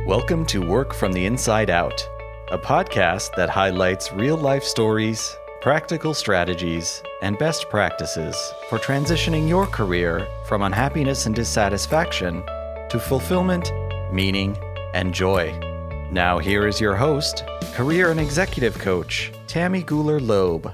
Welcome to Work from the Inside Out, a podcast that highlights real-life stories, practical strategies, and best practices for transitioning your career from unhappiness and dissatisfaction to fulfillment, meaning, and joy. Now here is your host, career and executive coach, Tammy Guler-Loeb.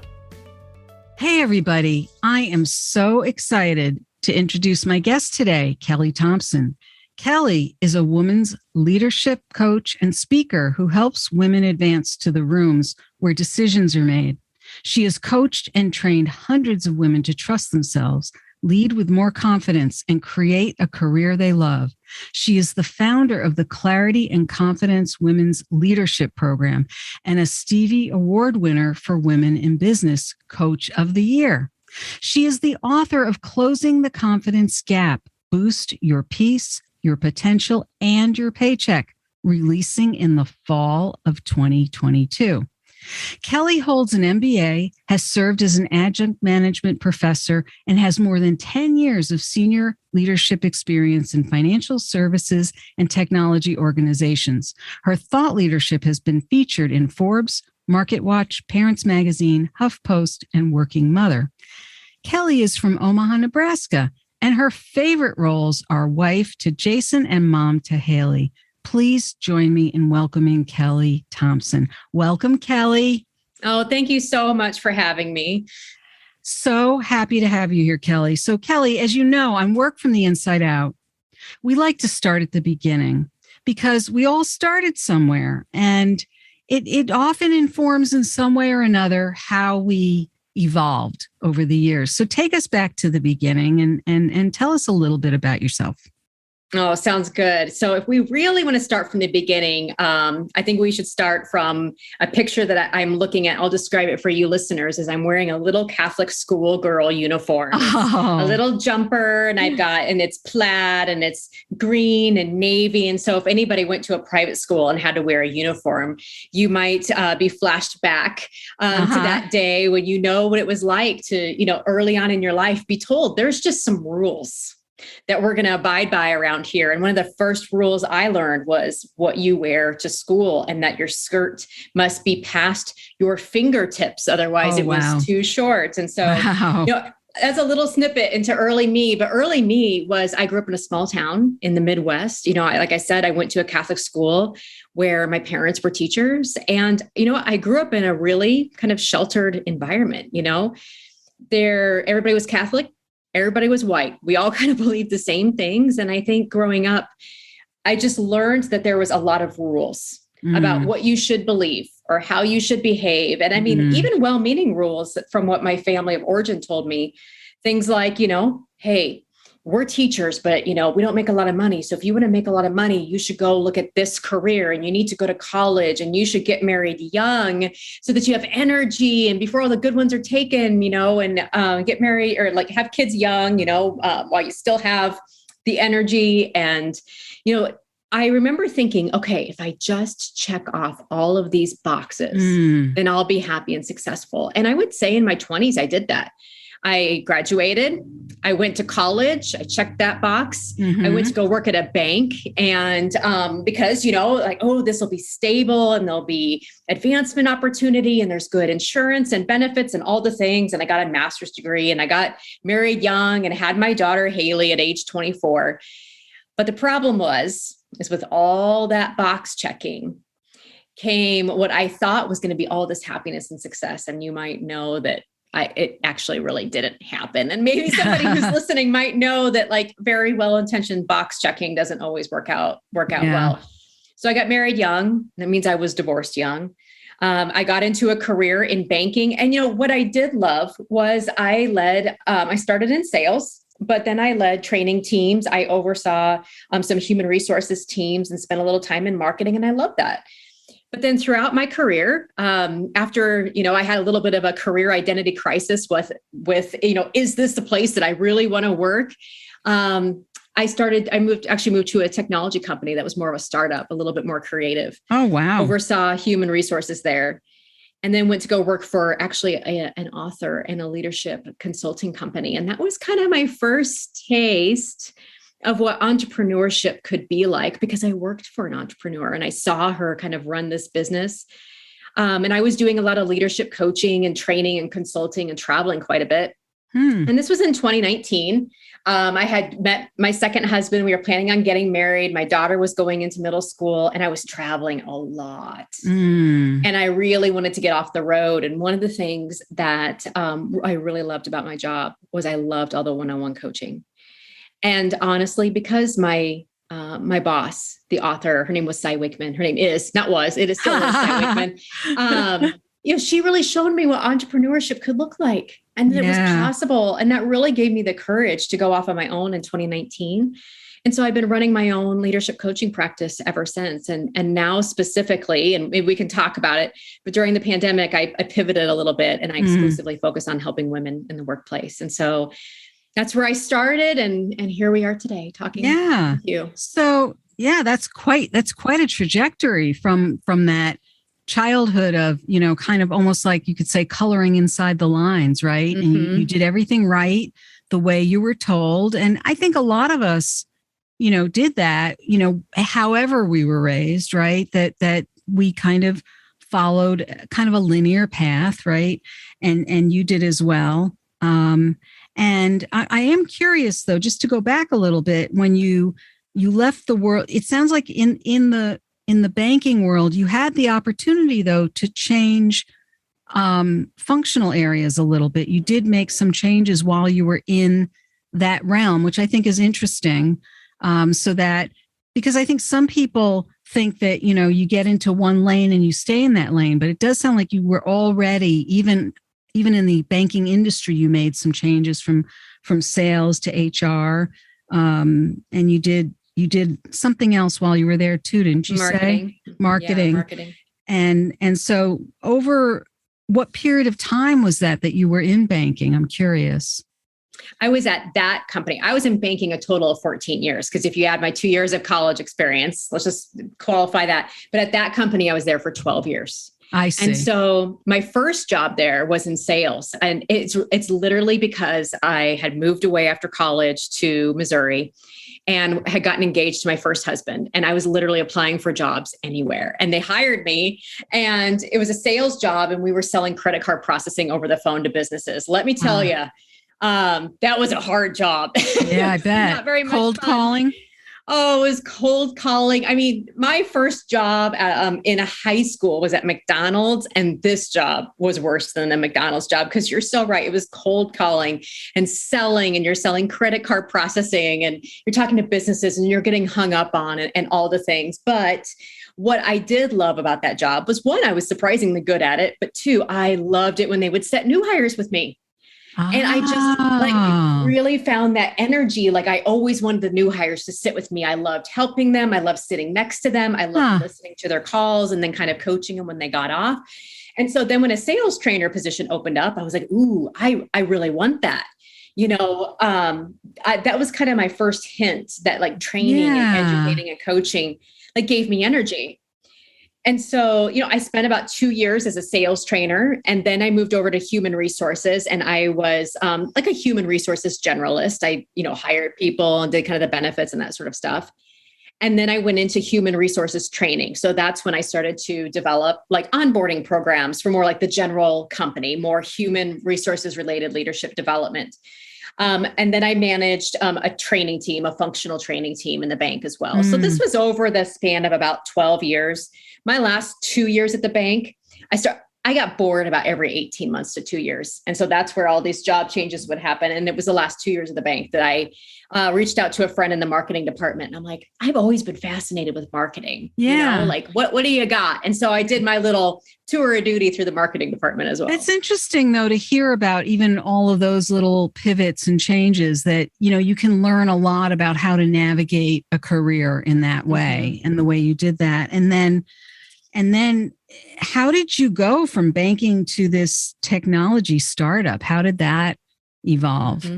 Hey everybody, I am so excited to introduce my guest today, Kelli Thompson. Kelli is a woman's leadership coach and speaker who helps women advance to the rooms where decisions are made. She has coached and trained hundreds of women to trust themselves, lead with more confidence, and create a career they love. She is the founder of the Clarity and Confidence Women's Leadership Program and a Stevie Award winner for Women in Business Coach of the Year. She is the author of Closing the Confidence Gap, Boost Your Peace, Your Potential, and Your Paycheck, releasing in the fall of 2022. Kelli holds an MBA, has served as an adjunct management professor, and has more than 10 years of senior leadership experience in financial services and technology organizations. Her thought leadership has been featured in Forbes, MarketWatch, Parents Magazine, HuffPost, and Working Mother. Kelli is from Omaha, Nebraska, and her favorite roles are wife to Jason and mom to Haley. Please join me in welcoming Kelli Thompson. Welcome, Kelli. Oh, thank you so much for having me. So happy to have you here, Kelli. So, Kelli, as you know, I'm Work from the Inside Out. We like to start at the beginning because we all started somewhere, and it often informs in some way or another how we evolved over the years. So take us back to the beginning and tell us a little bit about yourself. Oh, sounds good. So if we really want to start from the beginning, I think we should start from a picture that I'm looking at. I'll describe it for you listeners as I'm wearing a little Catholic schoolgirl uniform, a little jumper, and it's plaid and it's green and navy. And so if anybody went to a private school and had to wear a uniform, you might be flashed back to that day when you know what it was like to, early on in your life, be told there's just some rules that we're going to abide by around here. And one of the first rules I learned was what you wear to school and that your skirt must be past your fingertips. Otherwise it was too short. And so, as a little snippet into early me, but early me was I grew up in a small town in the Midwest. Like I said, I went to a Catholic school where my parents were teachers. And, I grew up in a really kind of sheltered environment. Everybody was Catholic. Everybody was white. We all kind of believed the same things. And I think growing up, I just learned that there was a lot of rules about what you should believe or how you should behave. And I mean, even well-meaning rules from what my family of origin told me, things like, hey, we're teachers, but, we don't make a lot of money. So if you want to make a lot of money, you should go look at this career and you need to go to college and you should get married young so that you have energy and before all the good ones are taken, and get married or like have kids young, while you still have the energy. And, I remember thinking, okay, if I just check off all of these boxes, then I'll be happy and successful. And I would say in my 20s, I did that. I graduated. I went to college. I checked that box. I went to go work at a bank. And because, this will be stable and there'll be advancement opportunity and there's good insurance and benefits and all the things. And I got a master's degree and I got married young and had my daughter, Haley, at age 24. But the problem is with all that box checking came what I thought was going to be all this happiness and success. And you might know that it actually really didn't happen. And maybe somebody who's listening might know that like very well-intentioned box checking doesn't always work out well. So I got married young. That means I was divorced young. I got into a career in banking. And what I did love was I started in sales, but then I led training teams. I oversaw some human resources teams and spent a little time in marketing. And I loved that. But then throughout my career, after, I had a little bit of a career identity crisis with, is this the place that I really want to work? I moved to a technology company that was more of a startup, a little bit more creative. Oh, wow. Oversaw human resources there. And then went to go work for actually an author and a leadership consulting company. And that was kind of my first taste of what entrepreneurship could be like, because I worked for an entrepreneur and I saw her kind of run this business. And I was doing a lot of leadership coaching and training and consulting and traveling quite a bit. And this was in 2019. I had met my second husband. We were planning on getting married. My daughter was going into middle school and I was traveling a lot. And I really wanted to get off the road. And one of the things that I really loved about my job was I loved all the one-on-one coaching. And honestly, because my boss, the author, her name was Cy Wakeman. Her name is, not was, it is still Cy Wakeman. She really showed me what entrepreneurship could look like and that it was possible. And that really gave me the courage to go off on my own in 2019. And so I've been running my own leadership coaching practice ever since. And now specifically, and maybe we can talk about it, but during the pandemic, I pivoted a little bit and I exclusively focus on helping women in the workplace. And so that's where I started. And here we are today talking with you. So that's quite a trajectory from that childhood of, kind of almost like you could say coloring inside the lines, right? And you did everything right the way you were told. And I think a lot of us, did that, however we were raised, right? That we kind of followed kind of a linear path, right? And you did as well. And I am curious though, just to go back a little bit, when you left the world, it sounds like in the banking world, you had the opportunity though to change functional areas a little bit. You did make some changes while you were in that realm, which I think is interesting. So that, because I think some people think that, you get into one lane and you stay in that lane, but it does sound like you were already, even in the banking industry, you made some changes from sales to HR. And you did something else while you were there too, didn't you say? Marketing. Yeah, marketing. And so over what period of time was that you were in banking? I'm curious. I was at that company. I was in banking a total of 14 years, because if you add my 2 years of college experience, let's just qualify that. But at that company, I was there for 12 years. I see. And so my first job there was in sales. And it's literally because I had moved away after college to Missouri and had gotten engaged to my first husband. And I was literally applying for jobs anywhere. And they hired me, and it was a sales job. And we were selling credit card processing over the phone to businesses. Let me tell you, that was a hard job. Yeah, I bet. Not very much cold fun. calling. Oh, it was cold calling. I mean, my first job in a high school was at McDonald's, and this job was worse than the McDonald's job, because you're so right. It was cold calling and selling, and you're selling credit card processing, and you're talking to businesses, and you're getting hung up on it and all the things. But what I did love about that job was, one, I was surprisingly good at it, but two, I loved it when they would set new hires with me. And I just really found that energy. Like, I always wanted the new hires to sit with me. I loved helping them. I loved sitting next to them. I loved listening to their calls and then kind of coaching them when they got off. And so then when a sales trainer position opened up, I was like, ooh, I really want that. That was kind of my first hint that like training and educating and coaching like gave me energy. And so, I spent about 2 years as a sales trainer, and then I moved over to human resources, and I was like a human resources generalist. I, hired people and did kind of the benefits and that sort of stuff. And then I went into human resources training. So that's when I started to develop like onboarding programs for more like the general company, more human resources related leadership development. And then I managed a training team, a functional training team in the bank as well. So this was over the span of about 12 years. My last 2 years at the bank, I got bored about every 18 months to 2 years. And so that's where all these job changes would happen. And it was the last 2 years of the bank that I reached out to a friend in the marketing department. And I'm like, I've always been fascinated with marketing. Yeah. Like, what do you got? And so I did my little tour of duty through the marketing department as well. It's interesting though, to hear about even all of those little pivots and changes that, you can learn a lot about how to navigate a career in that way and the way you did that. And then how did you go from banking to this technology startup? How did that evolve?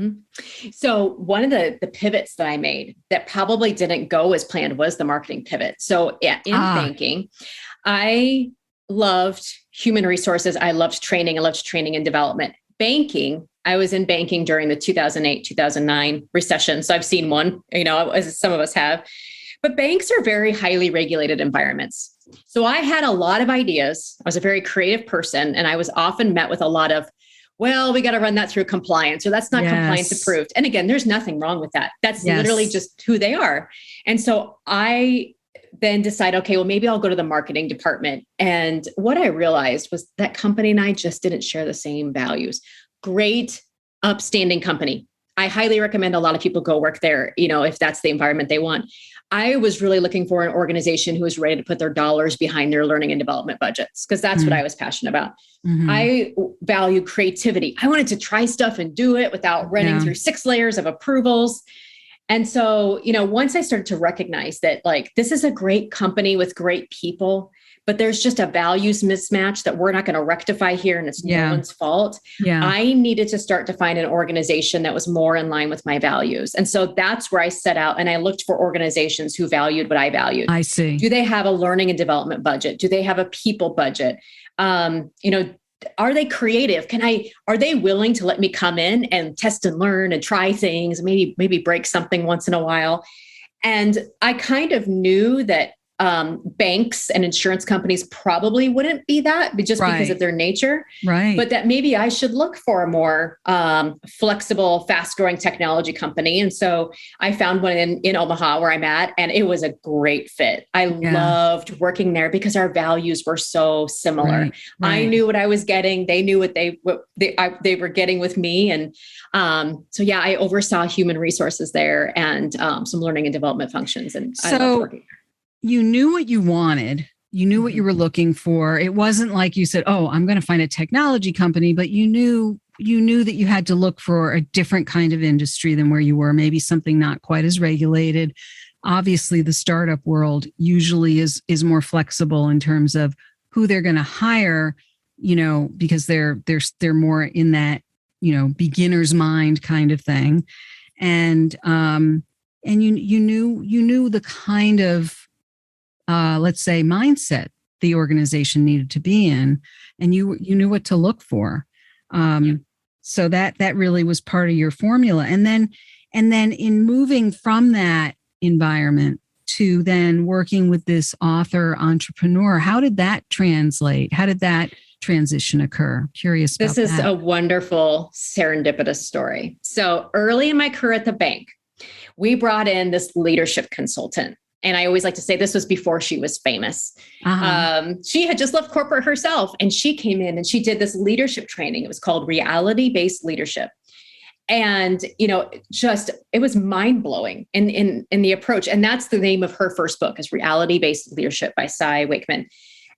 So one of the pivots that I made that probably didn't go as planned was the marketing pivot. So in banking, I loved human resources. I loved training. I loved training and development. Banking, I was in banking during the 2008, 2009 recession. So I've seen one, as some of us have. But banks are very highly regulated environments. So I had a lot of ideas. I was a very creative person, and I was often met with a lot of, well, we got to run that through compliance, or that's not compliance approved. And again, there's nothing wrong with that. That's literally just who they are. And so I then decide, okay, well, maybe I'll go to the marketing department. And what I realized was that company and I just didn't share the same values. Great, upstanding company. I highly recommend a lot of people go work there, if that's the environment they want. I was really looking for an organization who was ready to put their dollars behind their learning and development budgets, because that's what I was passionate about. I value creativity. I wanted to try stuff and do it without running through 6 layers of approvals. And so, once I started to recognize that, like, this is a great company with great people, but there's just a values mismatch that we're not going to rectify here, and it's no one's fault. I needed to start to find an organization that was more in line with my values. And so that's where I set out, and I looked for organizations who valued what I valued. I see. Do they have a learning and development budget? Do they have a people budget? Are they creative? Are they willing to let me come in and test and learn and try things, maybe break something once in a while? And I kind of knew that banks and insurance companies probably wouldn't be that, but just because of their nature, but that maybe I should look for a more flexible, fast-growing technology company. And so I found one in Omaha where I'm at, and it was a great fit. I loved working there because our values were so similar. I knew what I was getting. They knew what they were getting with me. And I oversaw human resources there and some learning and development functions. And I loved working there. You knew what you wanted. You knew what you were looking for. It wasn't like you said, oh, I'm going to find a technology company, but you knew that you had to look for a different kind of industry than where you were, maybe something not quite as regulated. Obviously, the startup world usually is more flexible in terms of who they're going to hire, because they're more in that, beginner's mind kind of thing. And you knew the kind of let's say mindset the organization needed to be in, and you knew what to look for. So that really was part of your formula. And then in moving from that environment to then working with this author entrepreneur, how did that translate? How did that transition occur? Curious about that. This is a wonderful serendipitous story. So early in my career at the bank, we brought in this leadership consultant. And I always like to say this was before she was famous. She had just left corporate herself, and she came in and she did this leadership training. It was called reality-based leadership. And, it was mind blowing in the approach. And that's the name of her first book, is Reality-Based Leadership by Cy Wakeman.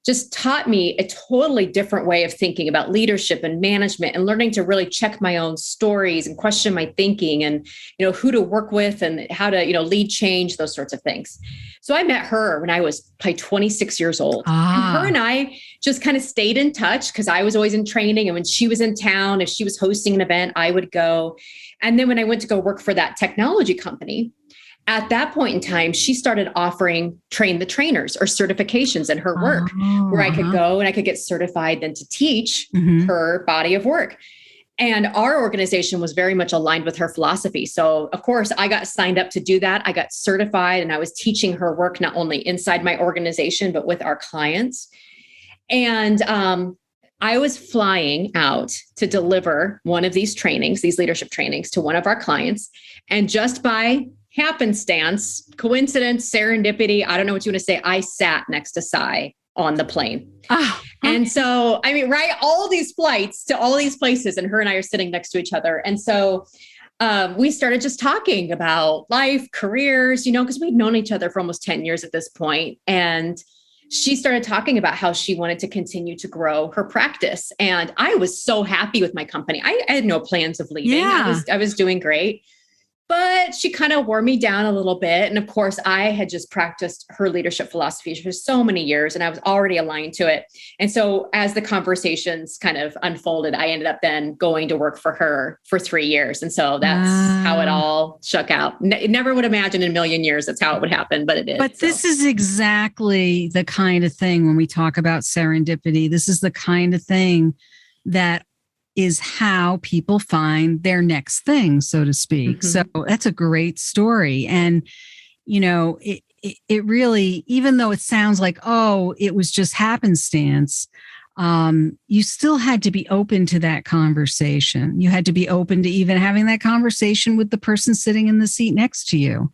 Just taught me a totally different way of thinking about leadership and management, and learning to really check my own stories and question my thinking, and, who to work with and how to, lead change, those sorts of things. So I met her when I was probably 26 years old. And her and I just kind of stayed in touch because I was always in training. And when she was in town, if she was hosting an event, I would go. And then when I went to go work for that technology company, at that point in time, she started offering train the trainers or certifications in her work, where I could go and I could get certified then to teach her body of work. And our organization was very much aligned with her philosophy. So of course I got signed up to do that. I got certified, and I was teaching her work, not only inside my organization, but with our clients. And I was flying out to deliver one of these trainings, these leadership trainings, to one of our clients. And just by happenstance, coincidence, serendipity, I don't know what you want to say, I sat next to Cy on the plane. And so, all these flights to all these places, and her and I are sitting next to each other. And so we started just talking about life, careers, because we'd known each other for almost 10 years at this point. And she started talking about how she wanted to continue to grow her practice. And I was so happy with my company. I had no plans of leaving. I was doing great. But she kind of wore me down a little bit. And of course, I had just practiced her leadership philosophy for so many years, and I was already aligned to it. And so as the conversations kind of unfolded, I ended up then going to work for her for 3 years. And so that's how it all shook out. Never would imagine in a million years that's how it would happen, but it did. But this is exactly the kind of thing when we talk about serendipity. This is the kind of thing that is how people find their next thing, so to speak. So that's a great story. And, it really, even though it sounds like, oh, it was just happenstance, you still had to be open to that conversation. You had to be open to even having that conversation with the person sitting in the seat next to you.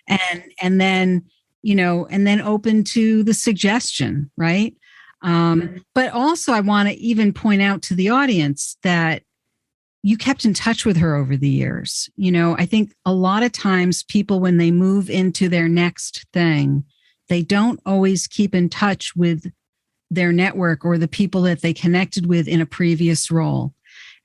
And then open to the suggestion, right? But also I want to even point out to the audience that you kept in touch with her over the years. I think a lot of times people, when they move into their next thing, they don't always keep in touch with their network or the people that they connected with in a previous role.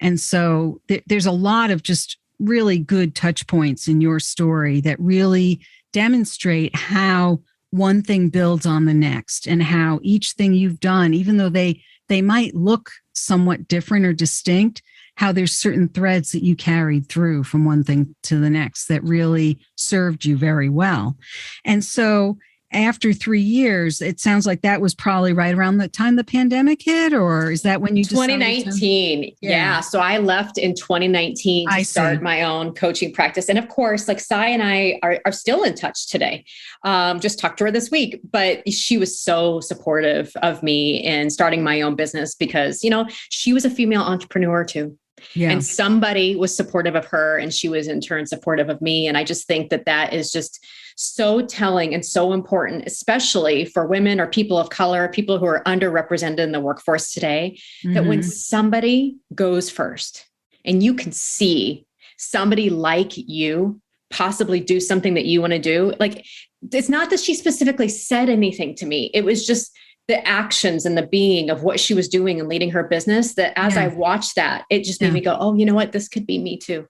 And so there's a lot of just really good touch points in your story that really demonstrate how one thing builds on the next, and how each thing you've done, even though they might look somewhat different or distinct, how there's certain threads that you carried through from one thing to the next that really served you very well. And so after 3 years, it sounds like that was probably right around the time the pandemic hit, or is that when you decided 2019? Yeah. So I left in 2019 to start my own coaching practice. And of course, like Sai and I are still in touch today. Just talked to her this week, but she was so supportive of me in starting my own business because, she was a female entrepreneur too. Yeah. And somebody was supportive of her, and she was in turn supportive of me. And I just think that is just so telling and so important, especially for women or people of color, people who are underrepresented in the workforce today, that when somebody goes first and you can see somebody like you possibly do something that you want to do, like, it's not that she specifically said anything to me. It was just the actions and the being of what she was doing and leading her business, that as I watched that, it just made me go, oh, you know what? This could be me too.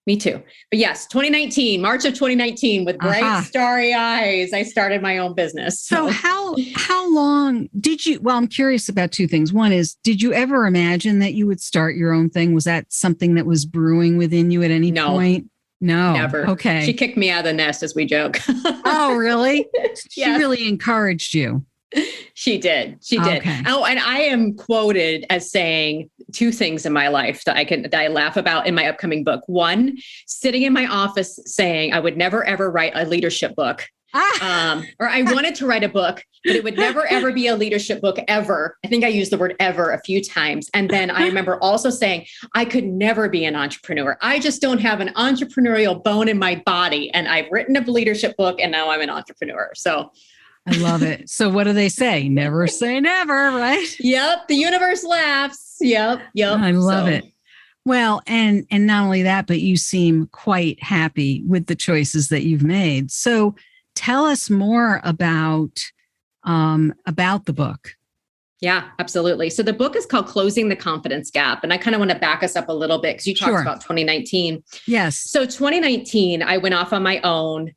Me too. But yes, 2019, March of 2019, with bright, starry eyes, I started my own business. So how long did you, well, I'm curious about two things. One is, did you ever imagine that you would start your own thing? Was that something that was brewing within you at any point? No. Never. Okay. She kicked me out of the nest, as we joke. Oh, really? She really encouraged you. She did. She did. Okay. Oh, and I am quoted as saying two things in my life that I laugh about in my upcoming book. One, sitting in my office saying I would never, ever write a leadership book. Or I wanted to write a book, but it would never, ever be a leadership book ever. I think I used the word ever a few times. And then I remember also saying I could never be an entrepreneur. I just don't have an entrepreneurial bone in my body. And I've written a leadership book, and now I'm an entrepreneur. So I love it. So what do they say? Never say never, right? Yep. The universe laughs. Yep. I love it. Well, and not only that, but you seem quite happy with the choices that you've made. So tell us more about the book. Yeah, absolutely. So the book is called Closing the Confidence Gap. And I kind of want to back us up a little bit because you talked about 2019. Yes. So 2019, I went off on my own,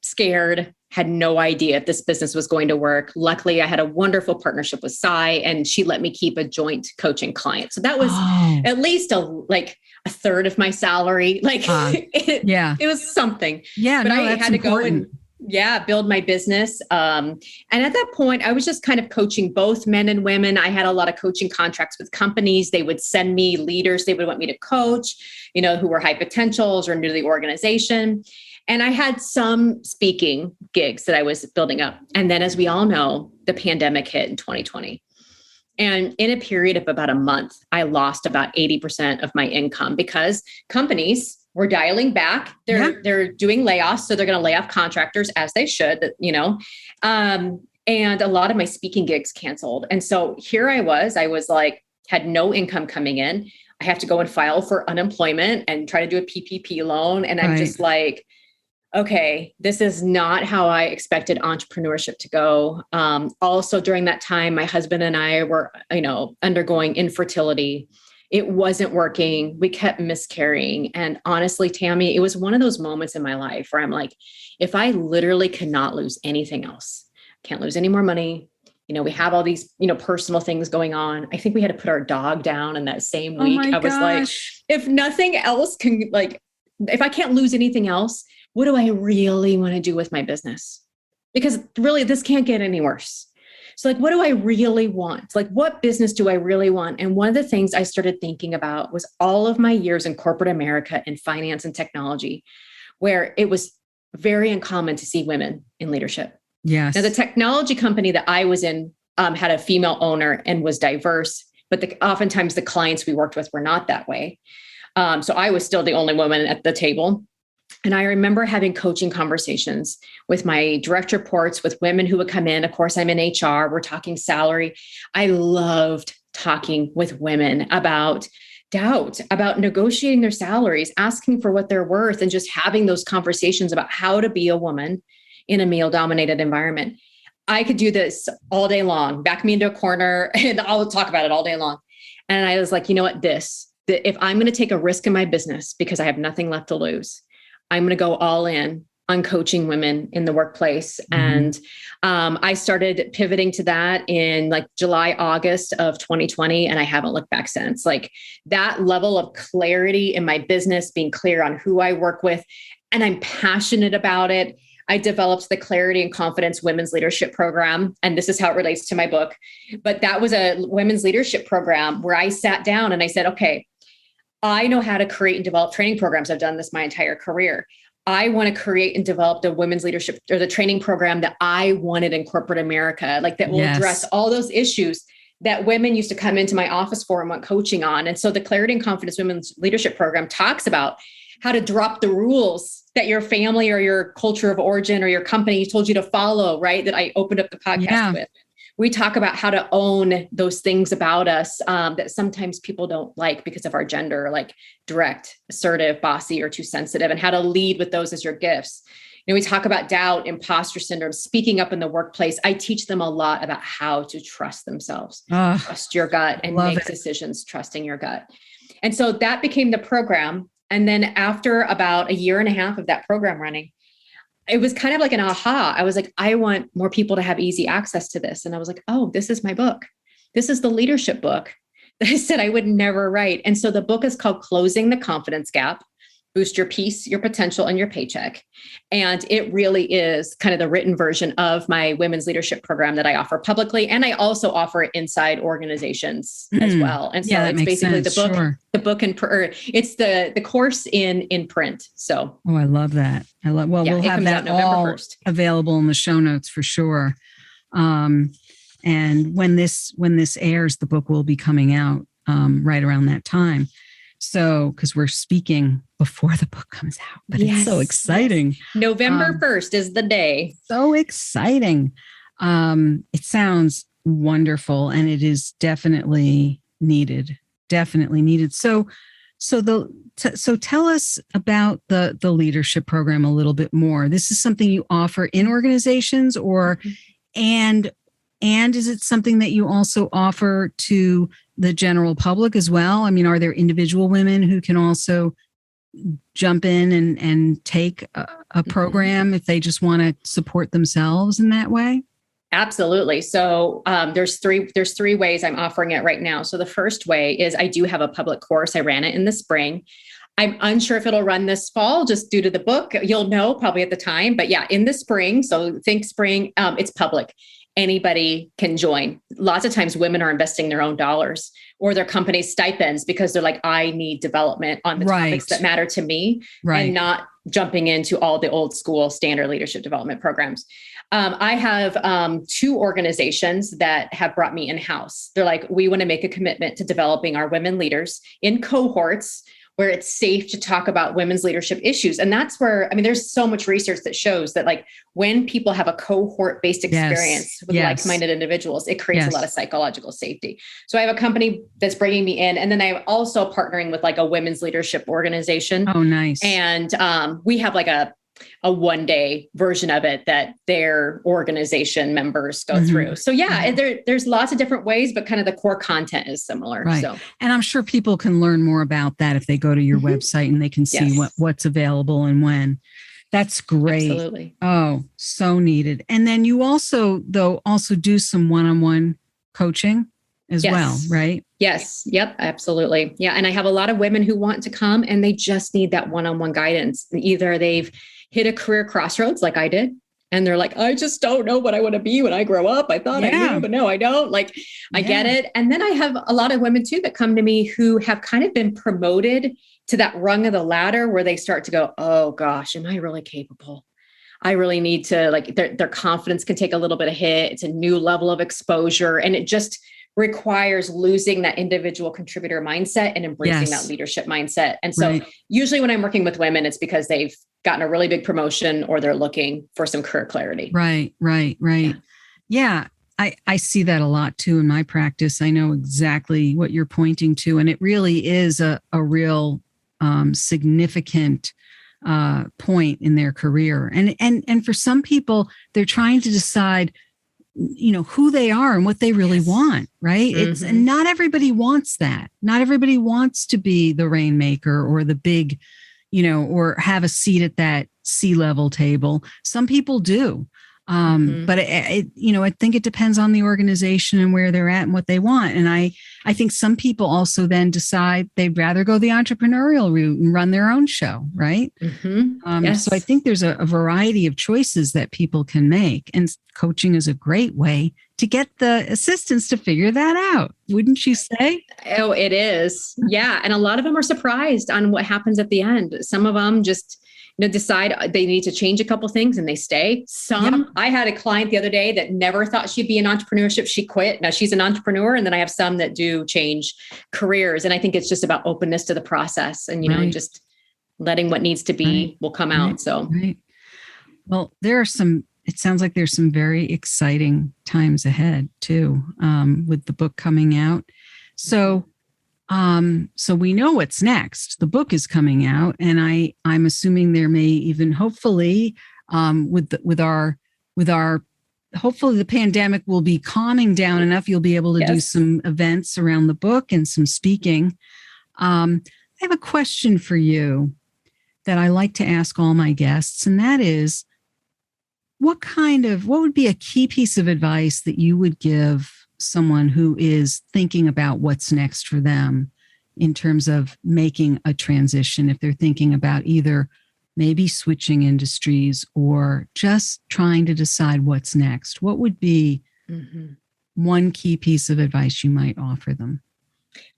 scared, had no idea if this business was going to work. Luckily, I had a wonderful partnership with Sai, and she let me keep a joint coaching client. So that was at least a third of my salary. It was something. Yeah, but I had to go and build my business. And at that point, I was just kind of coaching both men and women. I had a lot of coaching contracts with companies. They would send me leaders they would want me to coach, who were high potentials or new to the organization. And I had some speaking gigs that I was building up. And then, as we all know, the pandemic hit in 2020. And in a period of about a month, I lost about 80% of my income because companies were dialing back. They're doing layoffs. So they're going to lay off contractors, as they should, and a lot of my speaking gigs canceled. And so here I was like, had no income coming in. I have to go and file for unemployment and try to do a PPP loan. And I'm just like, okay, this is not how I expected entrepreneurship to go. Also during that time, my husband and I were, undergoing infertility. It wasn't working. We kept miscarrying. And honestly, Tammy, it was one of those moments in my life where I'm like, if I literally cannot lose anything else, can't lose any more money. We have all these, personal things going on. I think we had to put our dog down in that same week. I was like, if nothing else can, if I can't lose anything else, what do I really want to do with my business? Because really, this can't get any worse. So like, what do I really want? Like, what business do I really want? And one of the things I started thinking about was all of my years in corporate America in finance and technology, where it was very uncommon to see women in leadership. Yes. Now, the technology company that I was in had a female owner and was diverse, but oftentimes the clients we worked with were not that way. So I was still the only woman at the table. And I remember having coaching conversations with my direct reports, with women who would come in. Of course, I'm in HR. We're talking salary. I loved talking with women about doubt, about negotiating their salaries, asking for what they're worth, and just having those conversations about how to be a woman in a male-dominated environment. I could do this all day long, back me into a corner, and I'll talk about it all day long. And I was like, you know what, if I'm going to take a risk in my business because I have nothing left to lose, I'm going to go all in on coaching women in the workplace. And I started pivoting to that in like July, August of 2020. And I haven't looked back since. Like that level of clarity in my business, being clear on who I work with, and I'm passionate about it. I developed the Clarity and Confidence Women's Leadership Program. And this is how it relates to my book. But that was a women's leadership program where I sat down and I said, okay, I know how to create and develop training programs. I've done this my entire career. I want to create and develop the women's leadership or the training program that I wanted in corporate America, like that will address all those issues that women used to come into my office for and want coaching on. And so the Clarity and Confidence Women's Leadership Program talks about how to drop the rules that your family or your culture of origin or your company told you to follow, right? That I opened up the podcast with. We talk about how to own those things about us that sometimes people don't like because of our gender, like direct, assertive, bossy, or too sensitive, and how to lead with those as your gifts. You know, we talk about doubt, imposter syndrome, speaking up in the workplace. I teach them a lot about how to trust themselves, trust your gut, and make decisions trusting your gut. And so that became the program. And then after about a year and a half of that program running, it was kind of like an aha. I was like, I want more people to have easy access to this. And I was like, oh, this is my book. This is the leadership book that I said I would never write. And so the book is called Closing the Confidence Gap: Boost Your Peace, Your Potential, and Your Paycheck. And it really is kind of the written version of my women's leadership program that I offer publicly. And I also offer it inside organizations as well. And so it's basically the book it's the course in print. So. Oh, I love that. We'll have that all 1st. Available in the show notes for sure. And when this airs, the book will be coming out right around that time. So, because we're speaking before the book comes out, but it's so exciting. November 1st is the day. So exciting. It sounds wonderful, and it is definitely needed. So tell us about the leadership program a little bit more. This is something you offer in organizations, and is it something that you also offer to the general public as well? I mean, are there individual women who can also jump in and take a program if they just want to support themselves in that way? Absolutely. So there's three ways I'm offering it right now. So the first way is I do have a public course. I ran it in the spring. I'm unsure if it'll run this fall just due to the book. You'll know probably at the time, but yeah, in the spring. So think spring, it's public. Anybody can join. Lots of times women are investing their own dollars or their company's stipends because they're like, I need development on the topics that matter to me, and not jumping into all the old school standard leadership development programs. I have 2 organizations that have brought me in-house. They're like, we want to make a commitment to developing our women leaders in cohorts where it's safe to talk about women's leadership issues. And that's where, I mean, there's so much research that shows that like when people have a cohort-based experience with like-minded individuals, it creates a lot of psychological safety. So I have a company that's bringing me in, and then I'm also partnering with like a women's leadership organization. Oh, nice. And we have like a one-day version of it that their organization members go through. So there's lots of different ways, but kind of the core content is similar. Right. So, and I'm sure people can learn more about that if they go to your website and they can see what's available and when. That's great. Absolutely. Oh, so needed. And then you also do some one-on-one coaching as well, right? Yes. Yep. Absolutely. Yeah. And I have a lot of women who want to come and they just need that one-on-one guidance. Either they've hit a career crossroads like I did, And they're like, I just don't know what I want to be when I grow up. I thought I knew, but no, I don't. Like, I get it. And then I have a lot of women too that come to me who have kind of been promoted to that rung of the ladder where they start to go, oh gosh, am I really capable? I really need to, like, their confidence can take a little bit of hit. It's a new level of exposure. And it just requires losing that individual contributor mindset and embracing that leadership mindset. And so usually when I'm working with women, it's because they've gotten a really big promotion or they're looking for some career clarity. Right. Yeah. I see that a lot too in my practice. I know exactly what you're pointing to, and it really is a real significant point in their career. And for some people, they're trying to decide, who they are and what they really want, right? It's, and not everybody wants that. Not everybody wants to be the rainmaker or the big, or have a seat at that C-level table. Some people do. But I think it depends on the organization and where they're at and what they want. And I think some people also then decide they'd rather go the entrepreneurial route and run their own show, right? So I think there's a variety of choices that people can make, and coaching is a great way to get the assistants to figure that out. Wouldn't you say? Oh, it is. Yeah. And a lot of them are surprised on what happens at the end. Some of them just decide they need to change a couple of things and they stay. I had a client the other day that never thought she'd be in entrepreneurship. She quit. Now she's an entrepreneur. And then I have some that do change careers. And I think it's just about openness to the process and, just letting what needs to be will come out. So, well, it sounds like there's some very exciting times ahead too, with the book coming out. So we know what's next. The book is coming out, and I'm assuming there may even hopefully, hopefully the pandemic will be calming down enough. You'll be able to do some events around the book and some speaking. I have a question for you that I like to ask all my guests, and that is, what would be a key piece of advice that you would give someone who is thinking about what's next for them in terms of making a transition, if they're thinking about either maybe switching industries or just trying to decide what's next? What would be one key piece of advice you might offer them?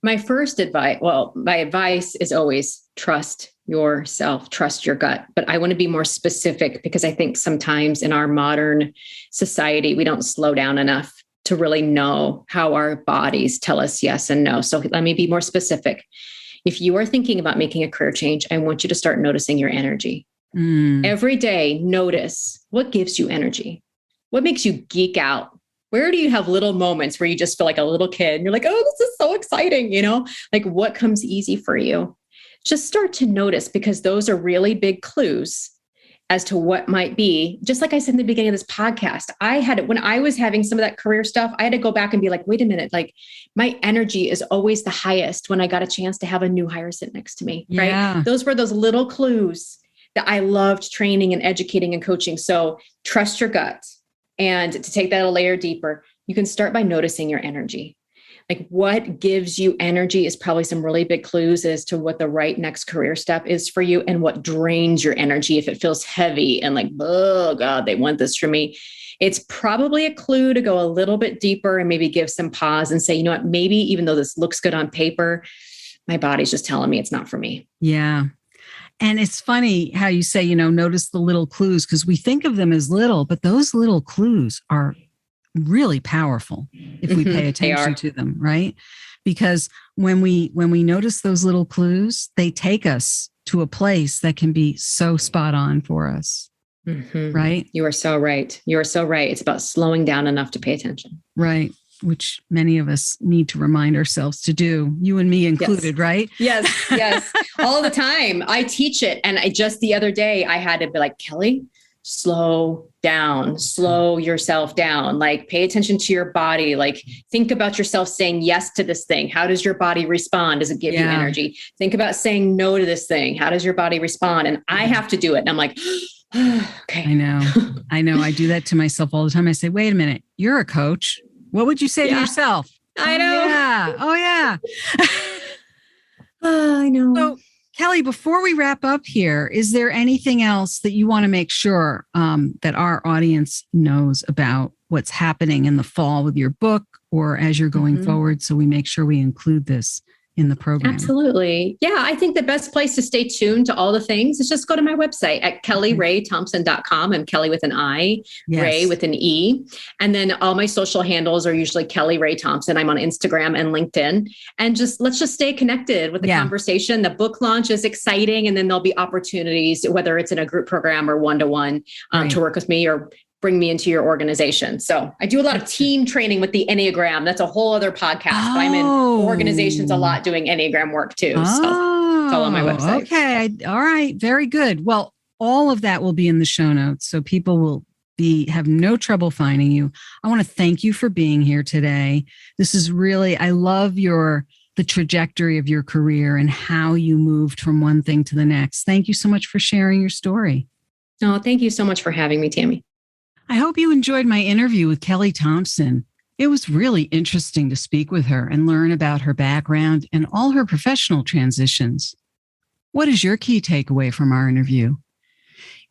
My advice is always trust yourself, trust your gut. But I want to be more specific because I think sometimes in our modern society, we don't slow down enough to really know how our bodies tell us yes and no. So let me be more specific. If you are thinking about making a career change, I want you to start noticing your energy. Every day, notice what gives you energy. What makes you geek out? Where do you have little moments where you just feel like a little kid and you're like, oh, this is so exciting, like what comes easy for you? Just start to notice, because those are really big clues as to what might be. Just like I said in the beginning of this podcast, when I was having some of that career stuff, I had to go back and be like, wait a minute, like my energy is always the highest when I got a chance to have a new hire sit next to me, right? Those were those little clues that I loved training and educating and coaching. So trust your gut. And to take that a layer deeper, you can start by noticing your energy. Like what gives you energy is probably some really big clues as to what the right next career step is for you, and what drains your energy. If it feels heavy and like, oh God, they want this from me, it's probably a clue to go a little bit deeper and maybe give some pause and say, you know what, maybe even though this looks good on paper, my body's just telling me it's not for me. Yeah. And it's funny how you say, notice the little clues, because we think of them as little, but those little clues are really powerful if we pay attention to them, right? Because when we notice those little clues, they take us to a place that can be so spot on for us. Right? You are so right. You are so right. It's about slowing down enough to pay attention. Right. Which many of us need to remind ourselves to do, you and me included, right? Yes. All the time. I teach it. And just the other day, I had to be like, Kelli, slow down, slow yourself down, like pay attention to your body. Like think about yourself saying yes to this thing. How does your body respond? Does it give you energy? Think about saying no to this thing. How does your body respond? And I have to do it. And I'm like, okay. I know. I do that to myself all the time. I say, wait a minute, you're a coach. What would you say to yourself? I know. Oh yeah. I know. So Kelli, before we wrap up here, is there anything else that you want to make sure that our audience knows about what's happening in the fall with your book or as you're going forward, so we make sure we include this in the program? Absolutely. Yeah, I think the best place to stay tuned to all the things is just go to my website at kellyraythompson.com. I'm Kelli with an I, Yes. Ray with an E. And then all my social handles are usually Kelli Ray Thompson. I'm on Instagram and LinkedIn. And let's just stay connected with the conversation. The book launch is exciting. And then there'll be opportunities, whether it's in a group program or one-to-one, to work with me or bring me into your organization. So I do a lot of team training with the Enneagram. That's a whole other podcast, but I'm in organizations a lot doing Enneagram work too. So it's all on my website. Okay. All right. Very good. Well, all of that will be in the show notes, so people will have no trouble finding you. I want to thank you for being here today. This is really, I love the trajectory of your career and how you moved from one thing to the next. Thank you so much for sharing your story. Oh, thank you so much for having me, Tammy. I hope you enjoyed my interview with Kelli Thompson. It was really interesting to speak with her and learn about her background and all her professional transitions. What is your key takeaway from our interview?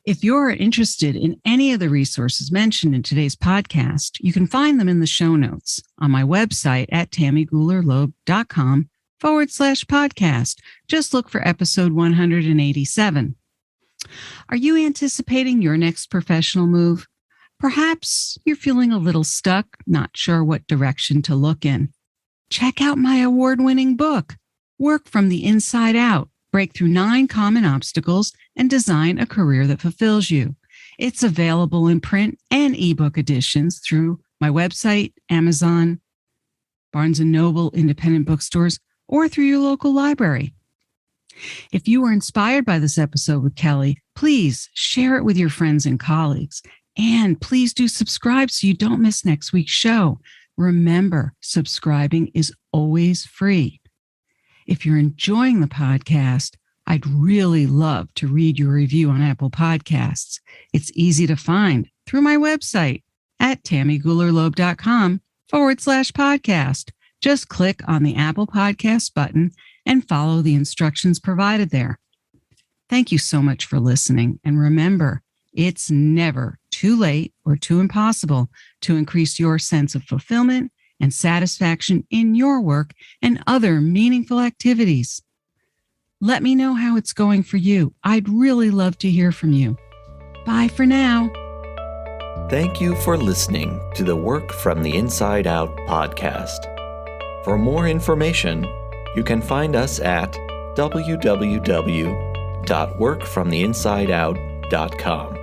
If you're interested in any of the resources mentioned in today's podcast, you can find them in the show notes on my website at tammygoolerloeb.com/podcast. Just look for episode 187. Are you anticipating your next professional move? Perhaps you're feeling a little stuck, not sure what direction to look in. Check out my award-winning book, Work from the Inside Out, Break Through 9 Common Obstacles and Design a Career That Fulfills You. It's available in print and ebook editions through my website, Amazon, Barnes & Noble, independent bookstores, or through your local library. If you were inspired by this episode with Kelli, please share it with your friends and colleagues. And please do subscribe so you don't miss next week's show. Remember, subscribing is always free. If you're enjoying the podcast, I'd really love to read your review on Apple Podcasts. It's easy to find through my website at tammygoolerloeb.com/podcast. Just click on the Apple Podcast button and follow the instructions provided there. Thank you so much for listening. And remember, it's never too late or too impossible to increase your sense of fulfillment and satisfaction in your work and other meaningful activities. Let me know how it's going for you. I'd really love to hear from you. Bye for now. Thank you for listening to the Work from the Inside Out podcast. For more information, you can find us at www.workfromtheinsideout.com.